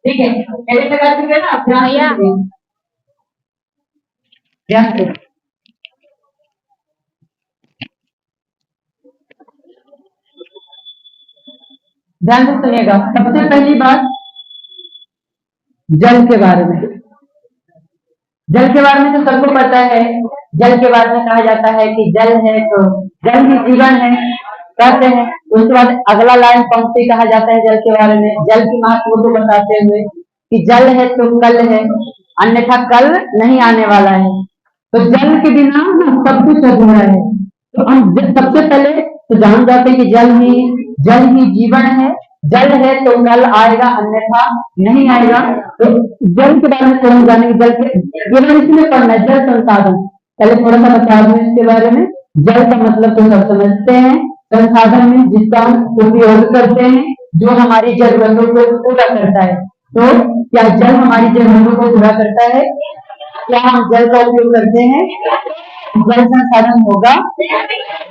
ठीक है, पहले लगा चुके ना, ध्यान से ध्यान से सुनिएगा। सबसे पहली बात जल के बारे में। जल के बारे में तो सबको पता है। जल के बारे में कहा जाता है कि जल है तो जल ही जीवन है कहते हैं। उसके बाद अगला लाइन पंक्ति कहा जाता है जल के बारे में, जल की महत्व को बताते हुए कि जल है तो कल है, अन्यथा कल नहीं आने वाला है। तो जल के बिना सब कुछ अधूरा है। तो हम सबसे पहले तो जान जाते हैं कि जल ही जीवन है। जल है तो कल आएगा, अन्यथा नहीं आएगा। तो जल के बारे में तो हम जानेंगे। जल के केवल इसमें पढ़ना है, जल संसाधन। पहले थोड़ा सा बता दूं इसके बारे में। जल का मतलब तो सब समझते हैं, संसाधन में जिसका हम उपयोग करते हैं, जो हमारी जरूरतों को पूरा करता है। तो क्या जल हमारी जरूरतों को पूरा करता है? क्या हम जल का उपयोग करते हैं? जल संसाधन होगा,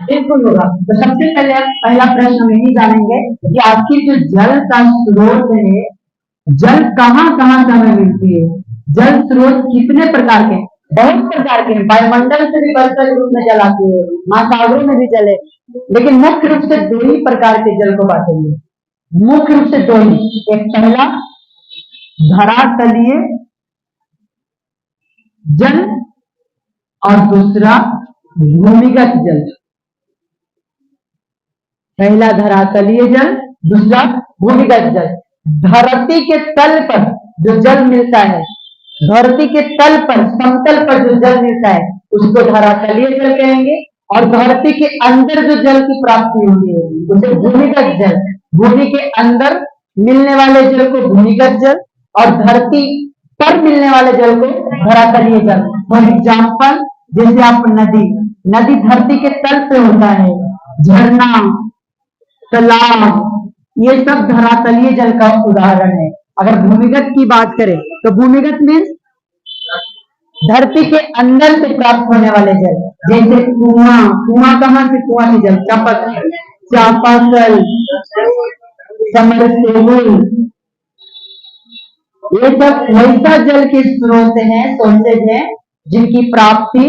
बिल्कुल होगा। तो सबसे पहले पहला प्रश्न हम यही जानेंगे कि आखिर जो जल का स्रोत है, जल कहाँ कहाँ से हमें मिलती है। जल स्रोत कितने प्रकार के? बहुत प्रकार के हैं। वायुमंडल से भी वर्षा के रूप में जल आती है, महासागरों में भी जल है, लेकिन मुख्य रूप से दो ही प्रकार के जल को बांटेंगे। मुख्य रूप से दो ही, एक पहला धरातलीय जल और दूसरा भूमिगत जल। पहला धरातलीय जल, दूसरा भूमिगत जल। धरती के तल पर जो जल मिलता है, धरती के तल पर समतल पर जो जल मिलता है उसको धरातलीय जल कहेंगे। और धरती के अंदर जो जल की प्राप्ति होती है उसे भूमिगत जल। भूमि के अंदर मिलने वाले जल को भूमिगत जल और धरती पर मिलने वाले जल को धरातलीय जल। फॉर एग्जाम्पल जैसे आप नदी धरती के तल पे होता है, झरना, तालाब, ये सब धरातलीय जल का उदाहरण है। अगर भूमिगत की बात करें तो भूमिगत मीन्स धरती के अंदर से प्राप्त होने वाले जल, जैसे कुआं कहाँ से? कुआं से जल, चापाकल, समरसेबुल, ये सब वैसा जल के स्रोत हैं, सोर्सेज हैं, जिनकी प्राप्ति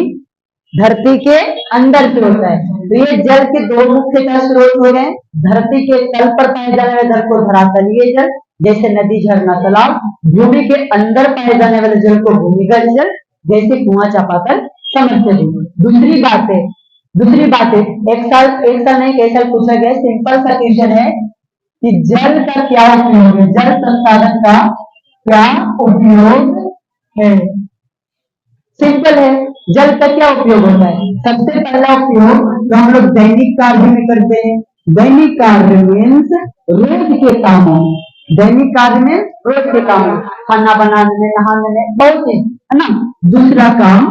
धरती के अंदर से होता है। तो ये जल के दो मुख्य स्रोत हो गए। धरती के तल पर पाए जाने वाले जल को धरातलीय जल, जैसे नदी, झरना, तालाब। भूमि के अंदर पाए जाने वाले जल को भूमिगत जल, जैसे कुआं, चापाकल, समरसेबुल। दूसरी बात है, एक साल नहीं, कई साल पूछा गया, सिंपल सा क्वेश्चन है कि जल का क्या उपयोग है, जल संसाधन का क्या उपयोग है। सिंपल है, जल का क्या उपयोग होता है? सबसे पहला उपयोग जो हम लोग दैनिक कार्य में करते हैं। दैनिक कार्य मीन्स रोज के कामों, दैनिक कार्य में रोज के कामों, खाना बनाने में, नहाने में, बहुत चीज है ना। दूसरा काम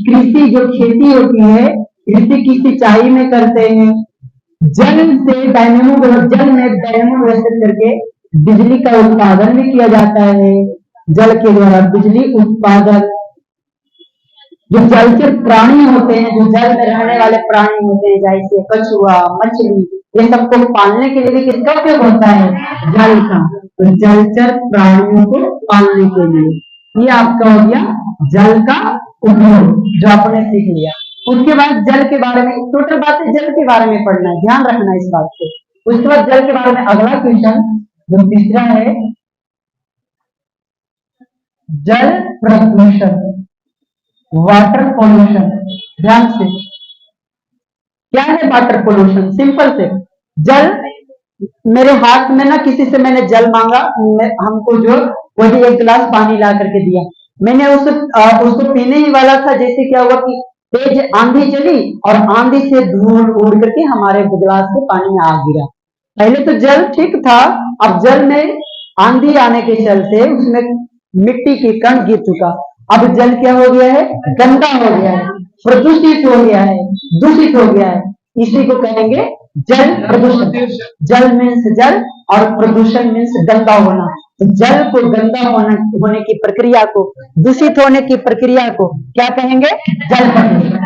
कृषि, जो खेती होती है, कृषि की सिंचाई में करते हैं। जल में डायनेमो व्यवस्थित करके बिजली का उत्पादन भी किया जाता है। जल के द्वारा बिजली उत्पादन। जो जलचर प्राणी होते हैं, जो जल में रहने वाले प्राणी होते हैं, जैसे कछुआ, मछली, ये सबको पालने के लिए भी किसका उपयोग होता है? जल का। तो जलचर प्राणियों को पालने के लिए ये आपका हो गया जल का उपयोग, जो आपने सीख लिया। उसके बाद जल के बारे में टोटल बातें जल के बारे में पढ़ना है, ध्यान रखना इस बात से। उसके बाद जल के बारे में अगला क्वेश्चन जो तीसरा है, जल प्रदूषण, वाटर पोल्यूशन। ध्यान से, क्या है वाटर पोल्यूशन? सिंपल से, जल, मेरे हाथ में ना किसी से मैंने जल मांगा, हमको जो वही एक गिलास पानी ला करके दिया, मैंने उसको पीने ही वाला था, जैसे क्या हुआ कि तेज आंधी चली और आंधी से धूल उड़ करके हमारे गिलास से पानी में आ गिरा। पहले तो जल ठीक था, अब जल में आंधी आने के चलते उसमें मिट्टी के कण गिर चुका। अब जल क्या हो गया है? गंदा हो गया है, प्रदूषित हो गया है, दूषित हो गया है। इसी को कहेंगे जल प्रदूषण। जल मीन्स जल और प्रदूषण मीन्स गंदा होना। तो जल को गंदा होने की प्रक्रिया को, दूषित होने की प्रक्रिया को क्या कहेंगे? जल प्रदूषण।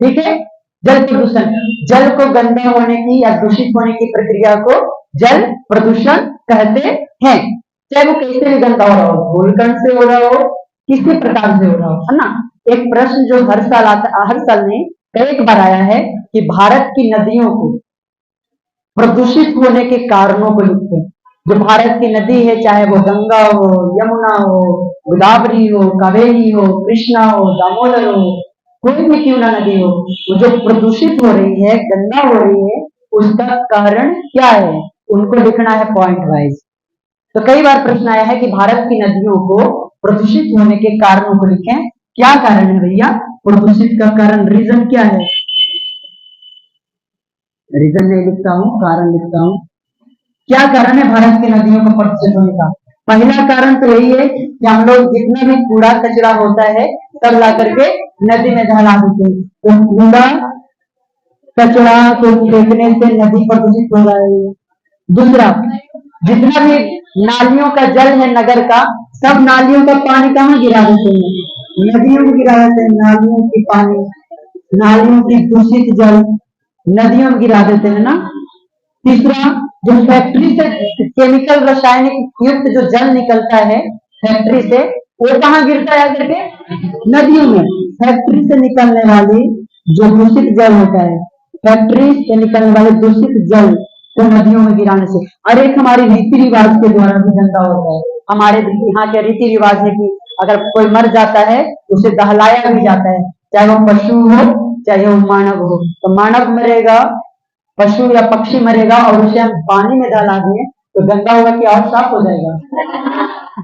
ठीक है, जल प्रदूषण, जल को गंदा होने की या दूषित होने की प्रक्रिया को जल प्रदूषण कहते हैं। चाहे वो कैसे भी गंदा हो रहा हो, भूलकंड से हो रहा हो, किसी प्रकार से हो रहा हो, है ना। एक प्रश्न जो हर साल आता, हर साल में कई बार आया है कि भारत की नदियों को प्रदूषित होने के कारणों को लिखते। जो भारत की नदी है, चाहे वो गंगा हो, यमुना हो, गोदावरी हो, कावेरी हो, कृष्णा हो, दामोदर हो, कोई भी क्यों ना नदी हो, वो जो प्रदूषित हो रही है, गंदा हो रही है, उसका कारण क्या है, उनको लिखना है पॉइंट वाइज। तो कई बार प्रश्न आया है कि भारत की नदियों को प्रदूषित होने के कारणों को लिखें। क्या कारण है भैया प्रदूषित का कारण, रीजन क्या है? रीजन नहीं लिखता हूं, कारण लिखता हूं। क्या कारण है भारत की नदियों को प्रदूषित होने का? पहला कारण तो यही है कि हम लोग जितना भी कूड़ा कचरा होता है सब ला करके नदी में डला देते हैं। तो कूड़ा कचरा को फेंकने से नदी प्रदूषित हो रहा है। दूसरा, जितना भी नालियों का जल है नगर का, सब नालियों का पानी कहाँ गिरा देते हैं? नदियों में गिरा देते हैं। नालियों की पानी, नालियों की दूषित जल नदियों में गिरा देते हैं ना। तीसरा, जो फैक्ट्री से केमिकल रासायनिक युक्त जो जल निकलता है फैक्ट्री से, वो कहाँ गिरता है करके? नदियों में। फैक्ट्री से निकलने वाली जो दूषित जल होता है, फैक्ट्री से निकलने वाले दूषित जल को नदियों में गिराने से, और एक हमारी रीति रिवाज के द्वारा भी गंदा होता है। हमारे यहाँ के रीति रिवाज है कि अगर कोई मर जाता है उसे दहलाया भी जाता है, चाहे वो पशु हो चाहे वो मानव हो। तो मानव मरेगा, पशु या पक्षी मरेगा और उसे हम पानी में डाला दिए तो गंदा होगा कि और साफ हो जाएगा?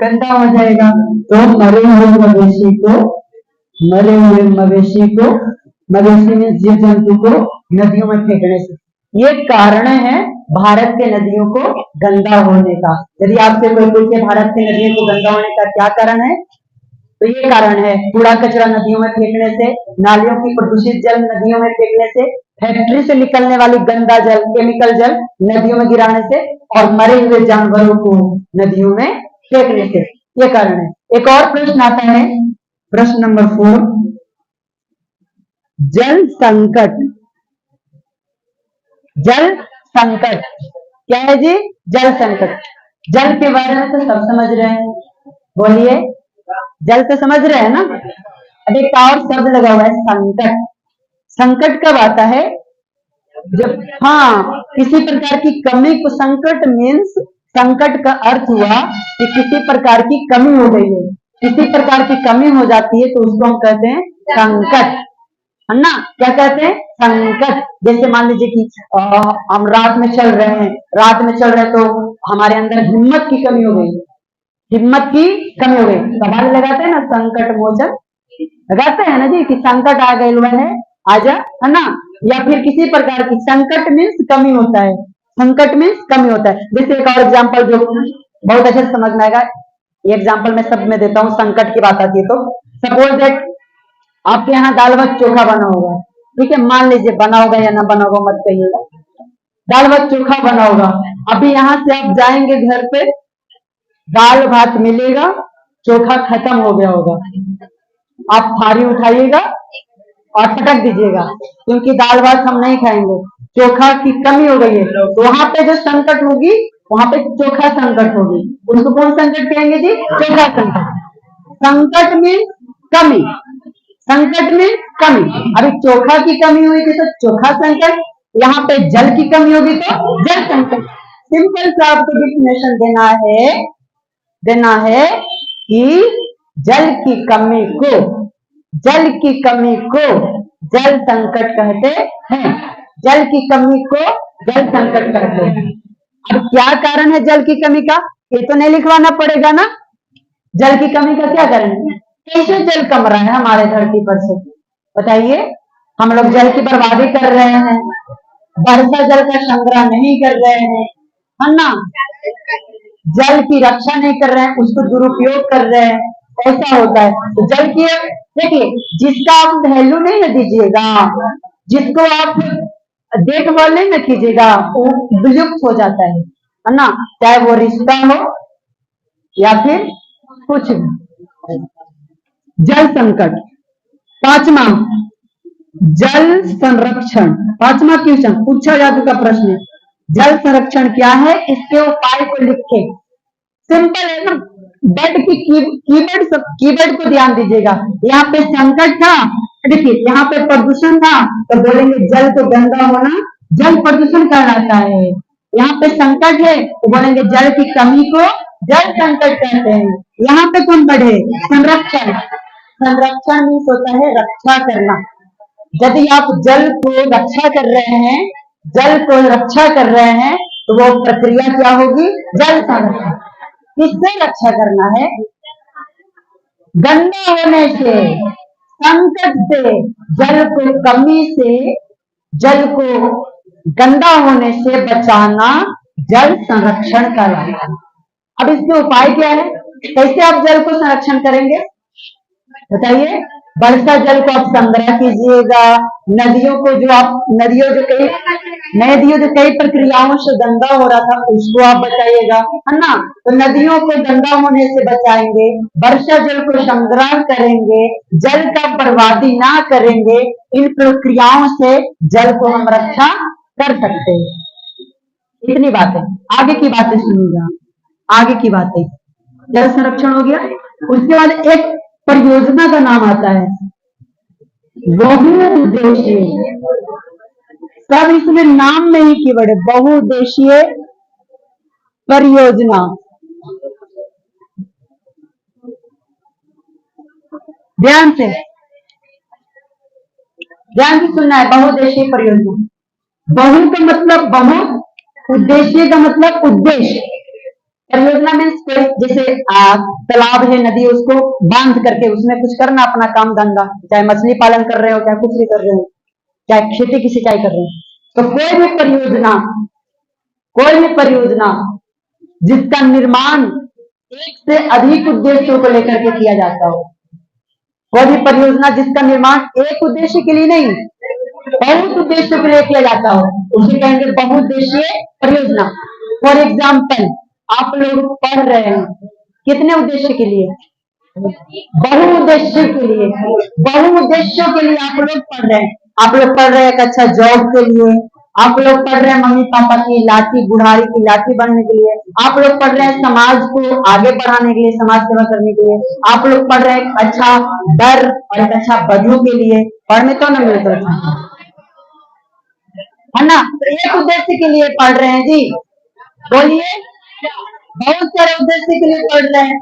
गंदा हो जाएगा। तो मरे हुए मवेशी को, मरे हुए मवेशी को, मवेशी में जीव जंतु को नदियों में फेंकने से, ये कारण है भारत के नदियों को गंदा होने का। यदि आपसे कोई पूछे भारत की नदियों को गंदा होने का क्या कारण है, तो ये कारण है कूड़ा कचरा नदियों में फेंकने से, नालियों की प्रदूषित जल नदियों में फेंकने से, फैक्ट्री से निकलने वाली गंदा जल केमिकल जल नदियों में गिराने से, और मरे हुए जानवरों को नदियों में फेंकने से, ये कारण है। एक और प्रश्न आता है, प्रश्न नंबर 4, जल संकट। जल संकट क्या है जी? जल संकट। जल के बारे में तो सब समझ रहे हैं, बोलिए। जल तो समझ रहे हैं ना। अब एक और शब्द लगा हुआ है संकट। संकट कब आता है? जब, हाँ, किसी प्रकार की कमी को, संकट मीन्स, संकट का अर्थ हुआ कि किसी प्रकार की कमी हो गई है, किसी प्रकार की कमी हो जाती है तो उसको हम कहते हैं संकट, है ना। क्या कहते हैं? संकट। जैसे मान लीजिए कि हम रात में चल रहे हैं, रात में चल रहे हैं तो हमारे अंदर हिम्मत की कमी हो गई, हिम्मत की कमी हो गई, सवाल लगाते हैं ना संकट मोचन, लगाते हैं ना जी कि संकट आ गई है, आजा, है ना। या फिर किसी प्रकार की, संकट मीन्स कमी होता है, संकट मीन्स कमी होता है। जैसे एक और एग्जाम्पल जो बहुत अच्छे से समझ में आएगा, ये एग्जाम्पल मैं सब में देता हूँ, संकट की बात आती है तो। सपोज दैट आपके यहाँ दाल भात चोखा बना होगा, ठीक है, मान लीजिए बना होगा या ना बना होगा मत कहिएगा, दाल भात चोखा बना होगा। अभी यहाँ से आप जाएंगे घर पे, दाल भात मिलेगा, चोखा खत्म हो गया होगा, आप थाली उठाइएगा और पटक दीजिएगा, क्योंकि दाल भात हम नहीं खाएंगे, चोखा की कमी हो गई है। तो वहां पे जो संकट होगी, वहां पे चोखा संकट होगी, उसको कौन संकट कहेंगे जी? चोखा संकट। संकट में कमी, संकट में कमी। अभी चोखा की कमी हुई थी तो चोखा संकट, यहाँ पे जल की कमी होगी तो जल संकट। सिंपल सा आपको डिफिनेशन देना है कि जल की कमी को, जल की कमी को जल संकट कहते हैं, जल की कमी को जल संकट कहते हैं। अब क्या कारण है जल की कमी का, ये तो नहीं लिखवाना पड़ेगा ना। जल की कमी का क्या कारण है? कैसे जल कम रहा है हमारे धरती पर से, बताइए। हम लोग जल की बर्बादी कर रहे हैं, वर्षा जल का संग्रह नहीं कर रहे हैं, है ना, जल की रक्षा नहीं कर रहे हैं, उसको दुरुपयोग कर रहे हैं, ऐसा होता है। तो जल की, देखिए, जिसका आप वैल्यू नहीं न दीजिएगा, जिसको आप देखभाल नहीं न कीजिएगा, वो विलुप्त हो जाता है ना, चाहे वो रिश्ता हो या फिर कुछ भी। जल संकट। पांचवा, जल संरक्षण। पांचवा क्वेश्चन पूछा जा चुका प्रश्न, जल संरक्षण क्या है, इसके उपाय को लिखे। सिंपल है ना। बेड की कीबोर्ड को ध्यान दीजिएगा। यहाँ पे संकट था, देखिए यहाँ पे प्रदूषण था, तो बोलेंगे जल को गंदा होना जल प्रदूषण कहलाता है। यहाँ पे संकट है तो बोलेंगे जल की कमी को जल संकट कहते हैं। यहाँ पे कौन बढ़े? संरक्षण। संरक्षण मीन्स होता है रक्षा करना। यदि आप जल को रक्षा कर रहे हैं, जल को रक्षा कर रहे हैं, तो वो प्रक्रिया क्या होगी? जल संरक्षण। किससे रक्षा करना है? गंदा होने से, संकट से, जल को कमी से, जल को गंदा होने से बचाना जल संरक्षण कहलाता है। अब इसके उपाय क्या है? कैसे आप जल को संरक्षण करेंगे बताइए? वर्षा जल को आप संग्रह कीजिएगा। नदियों जो कई प्रक्रियाओं से गंदा हो रहा था उसको आप बचाइएगा, है ना। तो नदियों को गंदा होने से बचाएंगे, वर्षा जल को संग्रह करेंगे, जल का बर्बादी ना करेंगे। इन प्रक्रियाओं से जल को हम रक्षा कर सकते हैं। इतनी बातें, आगे की बातें सुनिएगा। आगे की बातें, जल संरक्षण हो गया। उसके बाद एक परियोजना का नाम आता है बहुउद्देशीय। सब इसमें नाम में ही कीवर्ड है, बहुउद्देशीय परियोजना। ध्यान से सुनना है। बहुउद्देशीय परियोजना, बहु का मतलब बहुत, उद्देश्य का मतलब उद्देश्य। परियोजना मीन्स जैसे तालाब है, नदी, उसको बांध करके उसमें कुछ करना अपना काम धंधा, चाहे मछली पालन कर रहे हो, चाहे कुछ भी कर रहे हो, चाहे खेती की सिंचाई कर रहे हो। तो कोई भी परियोजना जिसका निर्माण एक से अधिक उद्देश्यों को लेकर के किया जाता हो, कोई भी परियोजना जिसका निर्माण एक उद्देश्य के लिए नहीं बहुत उद्देश्यों के लिए किया जाता हो, उसे कहेंगे बहुउद्देशीय परियोजना। फॉर एग्जाम्पल, आप लोग पढ़ रहे हैं कितने उद्देश्य के लिए? बहुउद्देश्य के लिए। बहुउद्देश्यों के लिए आप लोग पढ़ रहे हैं। आप लोग पढ़ रहे हैं एक अच्छा जॉब के लिए, आप लोग पढ़ रहे हैं मम्मी पापा की लाठी, बुढ़ारी की लाठी बनने के लिए, आप लोग पढ़ रहे हैं समाज को आगे बढ़ाने के लिए, समाज सेवा करने के लिए, आप लोग पढ़ रहे हैं अच्छा डर और एक अच्छा बधू के लिए। पढ़ने तो ना मिलता है ना। तो एक उद्देश्य के लिए पढ़ रहे हैं जी, बोलिए। बहुत सारे उद्देश्य के लिए पढ़ रहे हैं,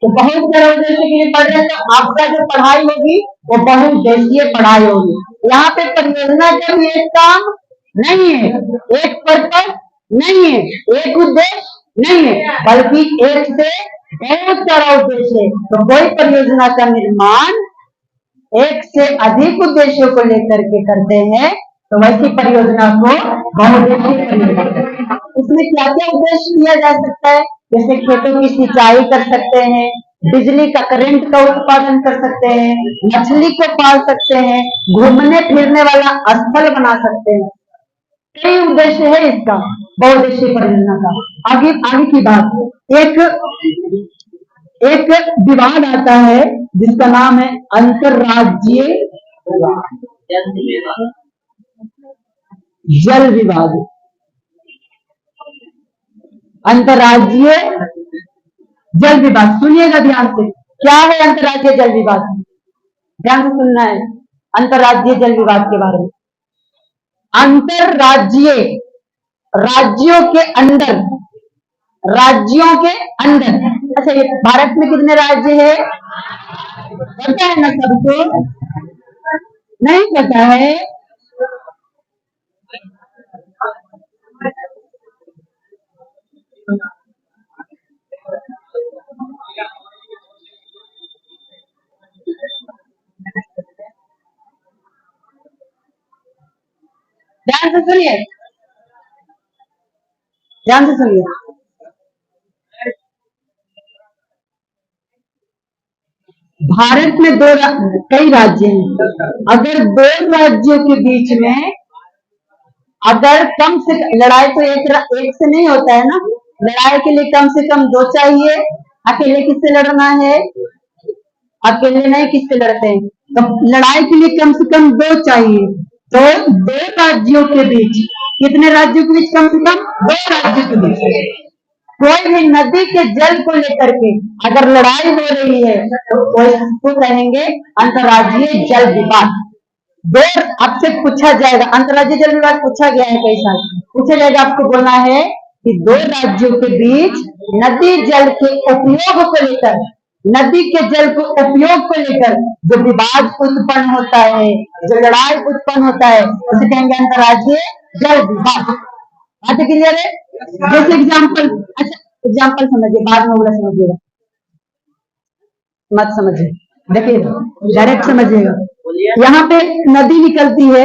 तो बहुत सारे उद्देश्य के लिए पढ़ रहे हैं, तो आपका जो पढ़ाई होगी वो बहुउद्देशीय पढ़ाई होगी। यहाँ पे परियोजना का भी एक काम नहीं है, एक पर्पस नहीं है, एक उद्देश्य नहीं है, बल्कि एक से बहुत सारा उद्देश्य है। तो कोई परियोजना का निर्माण एक से अधिक उद्देश्यों को लेकर के करते हैं, तो वैसी परियोजना को बहुउद्देशीय परियोजना। इसमें क्या क्या उद्देश्य लिया जा सकता है? जैसे खेतों की सिंचाई कर सकते हैं, बिजली का करंट का उत्पादन कर सकते हैं, मछली को पाल सकते हैं, घूमने फिरने वाला स्थल बना सकते हैं। कई उद्देश्य है इसका बहुउद्देशीय परियोजना का। आगे की बात, एक विवाद आता है जिसका नाम है अंतरराज्यीय जल विवाद। अंतरराज्यीय जल विवाद, सुनिएगा ध्यान से। क्या है अंतरराज्यीय जल विवाद? ध्यान से सुनना है अंतरराज्यीय जल विवाद के बारे में। अंतरराज्यीय, राज्यों के अंदर। अच्छा, ये भारत में कितने राज्य है पता है ना सबको? नहीं पता है? ध्यान से सुनिए, ध्यान से सुनिए। भारत में कई राज्य हैं। अगर दो राज्यों के बीच में अगर कम से लड़ाई तो एक से नहीं होता है ना, लड़ाई के लिए कम से कम दो चाहिए। अकेले किससे लड़ना है? अकेले नहीं, किससे लड़ते हैं? तो लड़ाई के लिए कम से कम दो चाहिए। तो दो राज्यों के बीच, कितने राज्यों के बीच? कम से कम दो राज्यों के बीच कोई भी नदी के जल को लेकर के अगर लड़ाई हो रही है तो उसको कहेंगे अंतर्राज्यीय जल विवाद। दो आपसे पूछा जाएगा, अंतर्राज्यीय जल विवाद पूछा गया है कई साल, पूछा जाएगा, आपको बोलना है कि दो राज्यों के बीच नदी जल के उपयोग को लेकर, नदी के जल को उपयोग को लेकर जो विवाद उत्पन्न होता है, जो लड़ाई उत्पन्न होता है, उसे कहेंगे अंतर्राज्यीय जल विवाद। बात क्लियर है? जैसे एग्जाम्पल, अच्छा एग्जाम्पल समझिए, बाद में बोला समझिएगा, मत समझिए, देखिए डायरेक्ट समझिएगा। यहाँ पे नदी निकलती है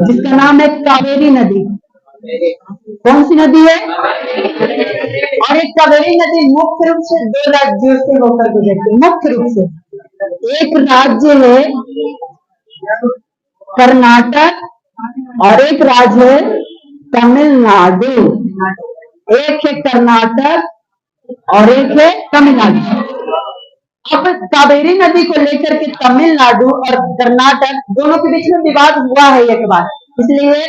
जिसका नाम है कावेरी नदी। कौन सी नदी है? और एक कावेरी नदी मुख्य रूप से दो राज्यों से होकर गुजरती है, मुख्य रूप से। एक राज्य है कर्नाटक और एक राज्य है तमिलनाडु। एक है कर्नाटक और एक है तमिलनाडु। अब कावेरी नदी को लेकर के तमिलनाडु और कर्नाटक दोनों के बीच में विवाद हुआ है एक बार, इसलिए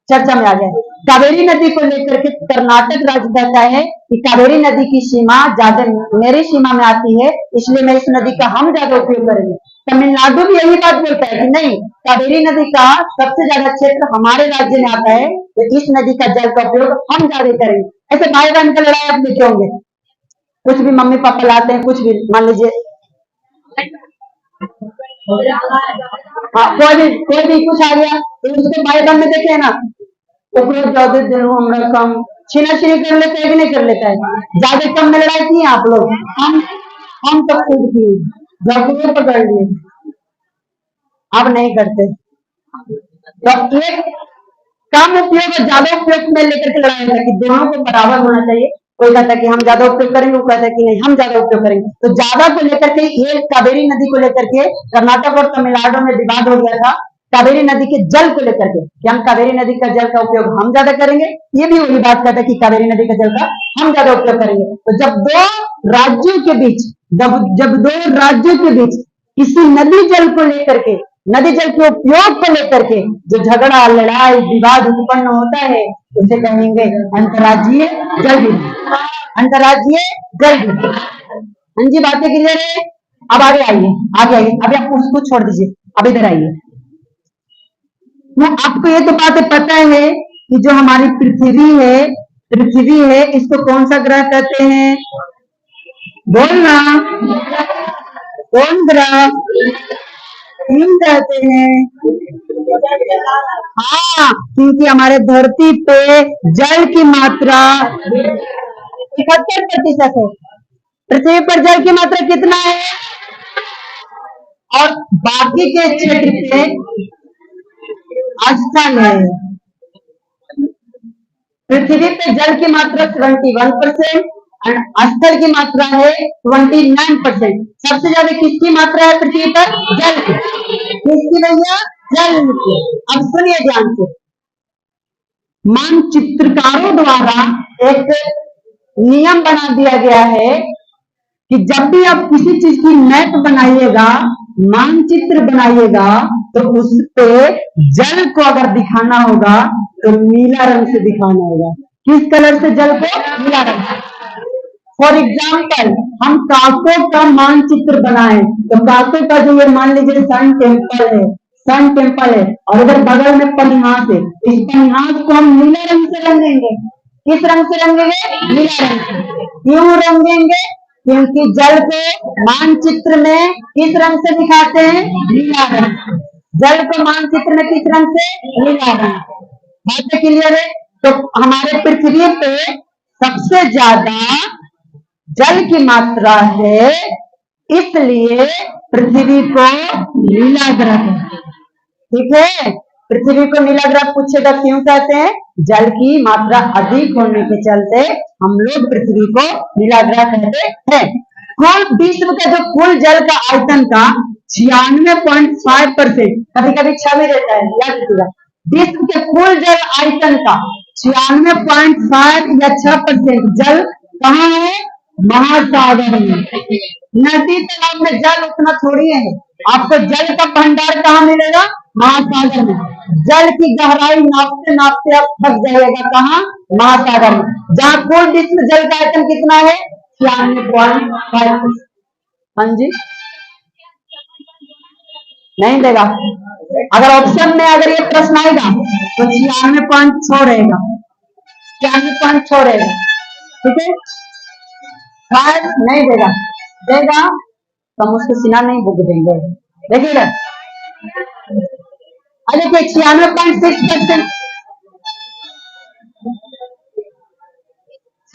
चर्चा में आ गया। कावेरी नदी को लेकर के कर्नाटक राज्य कहता है कि कावेरी नदी की सीमा ज्यादा मेरी सीमा में आती है, इसलिए मैं इस नदी का हम ज्यादा उपयोग करेंगे। तमिलनाडु भी यही बात बोलता है कि नहीं, कावेरी नदी का सबसे ज्यादा क्षेत्र हमारे राज्य में आता है, तो इस नदी का जल का उपयोग हम ज्यादा करेंगे। ऐसे भाई बहन का लड़ाई आप देखे होंगे, कुछ भी मम्मी पापा लाते हैं, कुछ भी मान लीजिए, हाँ कोई भी कुछ आ गया तो उसके भाई बहन में देखे ना, तो ज्यादा दिन हमरा कम छीना छीनी कर लेते हैं कि नहीं कर लेता है? ज्यादा कम में लड़ाई की आप लोग, हम तो खुद की जब पकड़ लिए, अब नहीं करते। तो एक कम उपयोग और ज्यादा उपयोग में लेकर के लड़ाई है कि दोनों को बराबर होना चाहिए। कोई कहता है कि हम ज्यादा उपयोग करेंगे, वो कहता है कि नहीं हम ज्यादा उपयोग करेंगे। तो ज्यादा को लेकर के ये कावेरी नदी को लेकर के कर्नाटक और तमिलनाडु में विवाद हो गया था, कावेरी नदी के जल को लेकर के कि हम कावेरी नदी का जल का उपयोग हम ज्यादा करेंगे, ये भी वही बात कहता है कि कावेरी नदी का जल का हम ज्यादा उपयोग करेंगे। तो जब दो राज्यों के बीच किसी नदी जल को लेकर के, नदी जल के उपयोग को लेकर के जो झगड़ा लड़ाई विवाद उत्पन्न होता है, उसे कहेंगे अंतर्राज्यीय जल विवाद। अंतर्राज्यीय जल विवाद। हाँ जी, बातें क्लियर है? अब आगे आइए, अभी आप उसको छोड़ दीजिए, अब इधर आइए। आपको ये तो बातें पता है कि जो हमारी पृथ्वी है इसको कौन सा ग्रह कहते हैं? बोलना, कौन ग्रह कहते हैं? हाँ, क्योंकि हमारे धरती पे जल की मात्रा 71% है। पृथ्वी पर जल की मात्रा कितना है? और बाकी के क्षेत्र पे स्थल है। पृथ्वी पे जल की मात्रा 71% और स्थल की मात्रा है 29%। सबसे ज्यादा किसकी मात्रा है पृथ्वी पर? जल की। किसकी भैया? जल की। अब सुनिए ध्यान से, मानचित्रकारों द्वारा एक नियम बना दिया गया है कि जब भी आप किसी चीज की मैप बनाइएगा, मानचित्र बनाइएगा, तो उस पे जल को अगर दिखाना होगा तो नीला रंग से दिखाना होगा। किस कलर से जल को? नीला रंग। फॉर एग्जाम्पल, हम काको का मानचित्र बनाए तो काको का जो ये मान लीजिए सन टेम्पल है और इधर बगल में पनिहास है, इस पनिहास को हम नीला रंग से रंगेंगे। किस रंग से रंगेंगे? नीला रंग से। क्यों रंगेंगे? क्योंकि जल को मानचित्र में किस रंग से दिखाते हैं? नीला रंग। जल को मानचित्र में किस रंग से? नीला रंग। बात क्लियर है? तो हमारे पृथ्वी पे सबसे ज्यादा जल की मात्रा है, इसलिए पृथ्वी को नीला ग्रह, ठीक है? पृथ्वी को नीला ग्रह पूछेगा क्यों कहते हैं? जल की मात्रा अधिक होने के चलते हम लोग पृथ्वी को नीला ग्रह कहते हैं। कुल विश्व का जो कुल जल का आयतन का 96.5%, कभी कभी 6 भी रहता है, याद रखिएगा। विश्व के कुल जल आयतन का 96.5 या 6% जल कहाँ है? महासागर में। नदी तालाब में जल उतना थोड़ी है, आपको जल का भंडार कहाँ मिलेगा? महासागर में। जल की गहराई नापते नापते अब थक जाएगा कहाँ? महासागर में, जहाँ कुल विश्व जल का आयतन कितना है? 96.5। हाँ जी, नहीं देगा। अगर ऑप्शन में अगर ये प्रश्न आएगा तो 96.6 रहेगा, 96.6 रहेगा। ठीक है, शायद नहीं देगा, देगा तो हम उसको सीना नहीं बुक देंगे। देखिएगा, अरे देखिए 96.6%,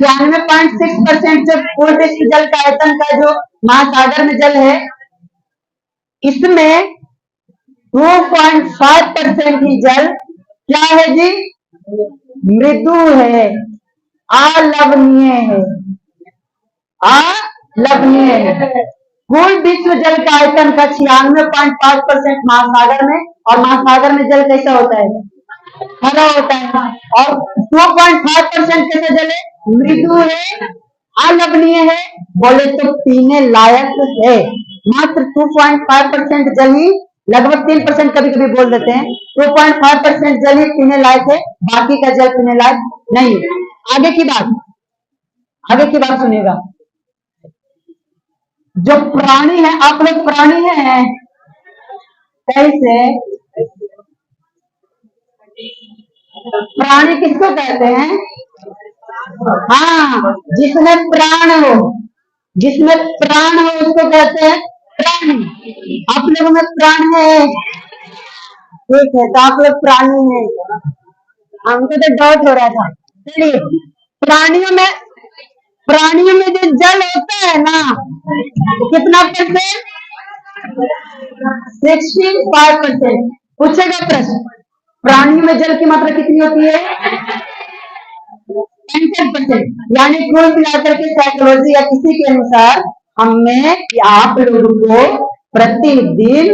96.6% जब कुल विश्व जल का आयतन का जो महासागर में जल है, इसमें 2.5% ही जल क्या है जी? मृदु है, अलवणीय है, अलवणीय है। कुल विश्व जल का आयतन का 96.5% महासागर में, और महासागर में जल कैसा होता है? हरा होता है। और 2.5% कैसा जल है? मृदु है, अलवणीय है, बोले तो पीने लायक है। मात्र 2.5% जल ही, लगभग 3% कभी कभी बोल देते हैं, 2.5% जल ही पीने लायक है, बाकी का जल पीने लायक नहीं है। आगे की बात, आगे की बात सुनिएगा। जो प्राणी है, आप लोग प्राणी हैं, कैसे? प्राणी किसको कहते हैं? हाँ, जिसमें प्राण हो, जिसमें प्राण हो उसको कहते हैं प्राणी। आप लोगों में प्राण है, ठीक है, तो आप लोग प्राणी हैं, हमको तो डाउट हो रहा था। चलिए, प्राणियों में, प्राणियों में जो जल होता है ना, कितना परसेंट? 65%। पूछेगा प्रश्न, प्राणियों में जल की मात्रा कितनी होती है? 65%। यानी कुल मिलाकर के साइकोलॉजी या किसी के अनुसार हमें, आप लोगों को प्रतिदिन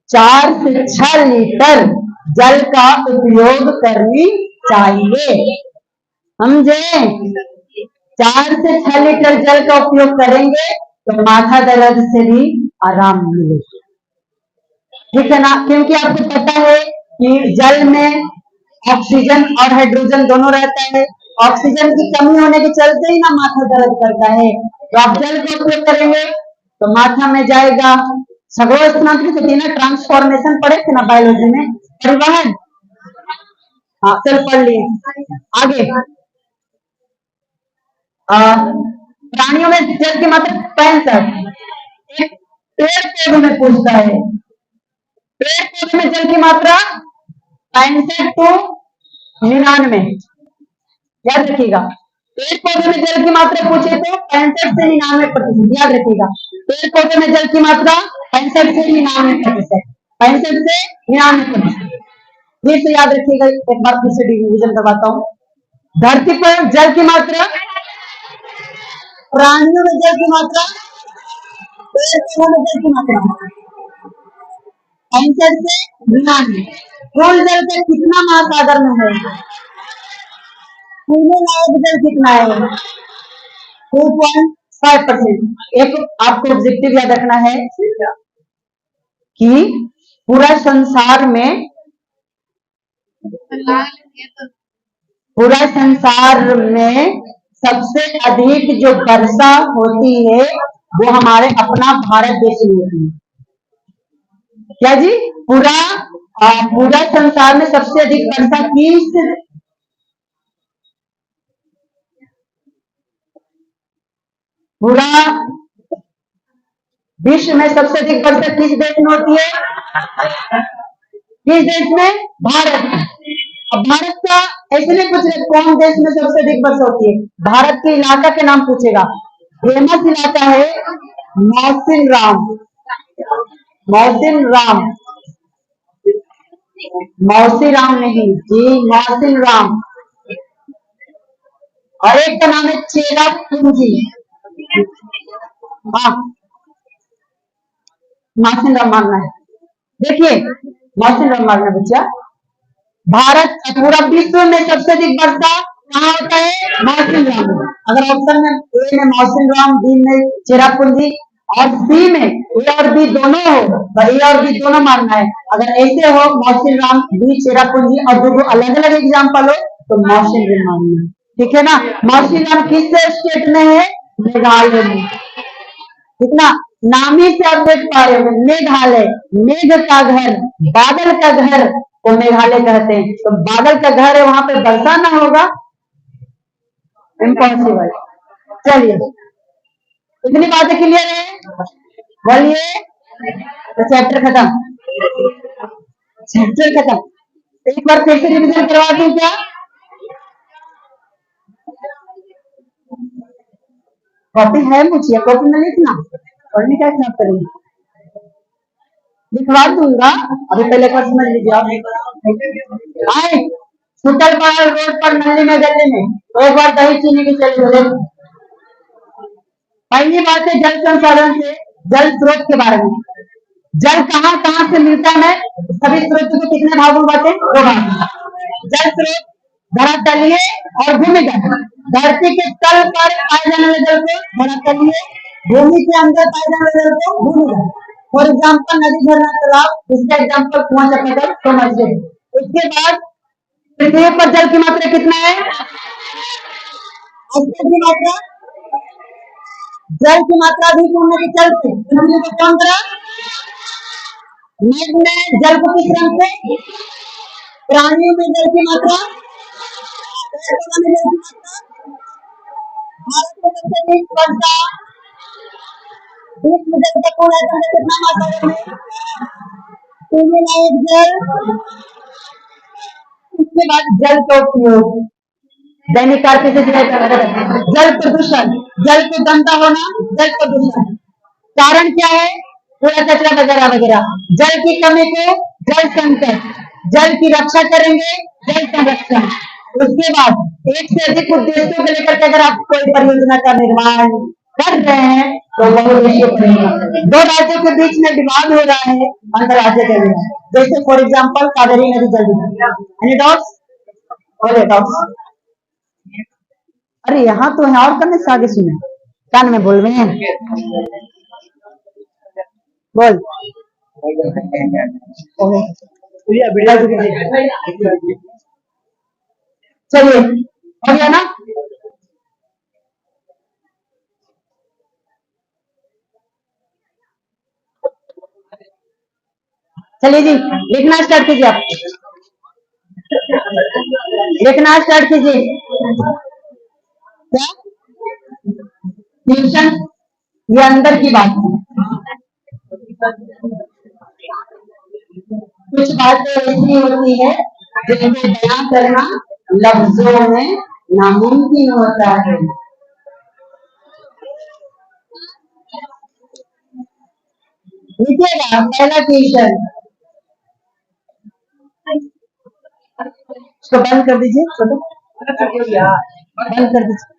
4 से 6 लीटर जल का उपयोग करनी चाहिए, समझे? 4 से 6 लीटर जल का उपयोग करेंगे तो माथा दर्द से भी आराम मिलेगा, ठीक है ना? क्योंकि आपको पता है कि जल में ऑक्सीजन और हाइड्रोजन दोनों रहता है। ऑक्सीजन की कमी होने के चलते ही ना माथा दर्द करता है। तो आप जल का उपयोग करेंगे तो माथा में जाएगा। सगोड़ स्थानांतरित होती है ना, ट्रांसफॉर्मेशन पढ़े थे ना बायोलॉजी में, परिवहन। हाँ, चल पढ़ लिए। आगे, प्राणियों में जल की मात्रा 65। एक पेड़ पौधों में पूछता है, पेड़ पौधे में जल की मात्रा 65 to 99। याद रखिएगा, पेड़ पौधे में जल की मात्रा पूछे तो 65 से 99%। याद रखिएगा, पेड़ पौधे में जल की मात्रा 65 से 99%, 65 से 99%। फिर से याद रखिएगा, एक बार फिर से डिवीजन करवाता हूँ। धरती पर जल की मात्रा, प्राणियों में जल की मात्रा, पेड़ पौधों में जल की मात्रा 65 से 99। कुल जल का कितना महासागर में है? पीने लायक जल कितना है? 2.5%। एक आपको ऑब्जेक्टिव याद रखना है कि पूरा संसार में, पूरा संसार में सबसे अधिक जो वर्षा होती है वो हमारे अपना भारत देश में होती है। क्या जी? पूरा संसार में सबसे अधिक वर्षा किस, पूरा विश्व में सबसे अधिक वर्षा किस देश में होती है? किस देश में? भारत। अब भारत का ऐसे नहीं पूछ रहे कौन देश में सबसे अधिक वर्षा होती है, भारत के इलाका के नाम पूछेगा। फेमस इलाका है मौसिन राम, मौसिन राम, मौसी राम नहीं जी, मौसिन राम। और एक का नाम है चेरापूंजी। हाँ, मौसिन राम मानना है। देखिए, मौसिन राम मानना बच्चा। भारत, पूरा विश्व में सबसे अधिक वर्षा कहाँ होता है? मौसिन राम। अगर ऑप्शन में ए में मौसिन राम, बी में चेरापूंजी, और सी में ए और बी दोनों हो तो ए और बी दोनों मानना है। अगर ऐसे हो मौसिन राम बी चेरापूंजी और दो अलग अलग एग्जाम्पल हो तो मौसिन राम मानना है। ठीक है ना। मौसिन राम किस स्टेट में है? मेघालय में। ठीक ना। नाम ही से आप देख पा रहे हो मेघालय, मेघ का घर, बादल का घर को मेघालय कहते हैं। तो बादल का घर है वहां पे वर्षा ना होगा, इम्पॉसिबल। चलिए इतनी बातें क्लियर है, बोलिए। तो चैप्टर खत्म, चैप्टर खत्म। एक बार फिर से रिविजन करवा दूं क्या? कॉपी है मुझे, कॉपी में लिखना, पढ़ने क्या खराब करेंगे, लिखवा दूंगा। अभी पहले का समझ लीजिए आप। आए सुतल पर रोड पर नली में गले में तो एक बार दही चीनी की चली बोले। पहली बात है जल संसाधन से, जल स्रोत के बारे में। जल कहाँ कहाँ से मिलता है? सभी स्रोत को कितने भागों में बांटे? दो भाग में। जल स्रोत धरातलीय और भूमिगत। धरती के तल पर पाए जाने वाले जल को धरातलीय, भूमि के अंदर पाए जाने वाले जल को भूमिगत। फॉर एग्जाम्पल नदी, झरना, तालाब, इसका एग्जाम्पल कुआं, चपाकल, समझ। उसके बाद पृथ्वी पर जल की मात्रा कितना है? ऑक्सीजन की मात्रा, जल की मात्रा अधिक होने के चलते पृथ्वी को कौन करा? मेघ में जल को किस रंग से? प्राणियों में जल की मात्रा, पेड़ में जल की मात्रा, भारत में सबसे अधिक वर्षा, विश्व में जल का कुल आयतन में कितना मात्रा है? पीने लायक जल। उसके बाद जल का उपयोग दैनिक कार्य से जल प्रदूषण, जल को गंदा होना, जल प्रदूषण कारण क्या है? कूड़ा कचरा वगैरह वगैरह। जल की कमी को जल संकट, जल की रक्षा करेंगे, जल संरक्षण। उसके बाद एक से अधिक उद्देश्यों को लेकर के अगर आप कोई परियोजना का निर्माण कर रहे हैं तो बहुउद्देशीय परियोजना। दो राज्यों के बीच में विवाद हो रहा है अंतर्राज्यीय जल, जैसे फॉर एग्जाम्पल कावेरी नदी जल विवाद। Any doubts? और डाउट्स? अरे यहाँ तो है और करने से आगे सुने, कान में बोल रहे हैं, बोल। चलिए हो गया ना। चलिए जी लिखना स्टार्ट कीजिए, आप लिखना स्टार्ट कीजिए। क्या ट्यूशन? ये अंदर की बात है। कुछ बातें ऐसी होती है जिनको बयां करना लफ्जों में नामुमकिन होता है। लिखिएगा पहला क्वेश्चन, इसको बंद कर दीजिए, बंद कर दीजिए।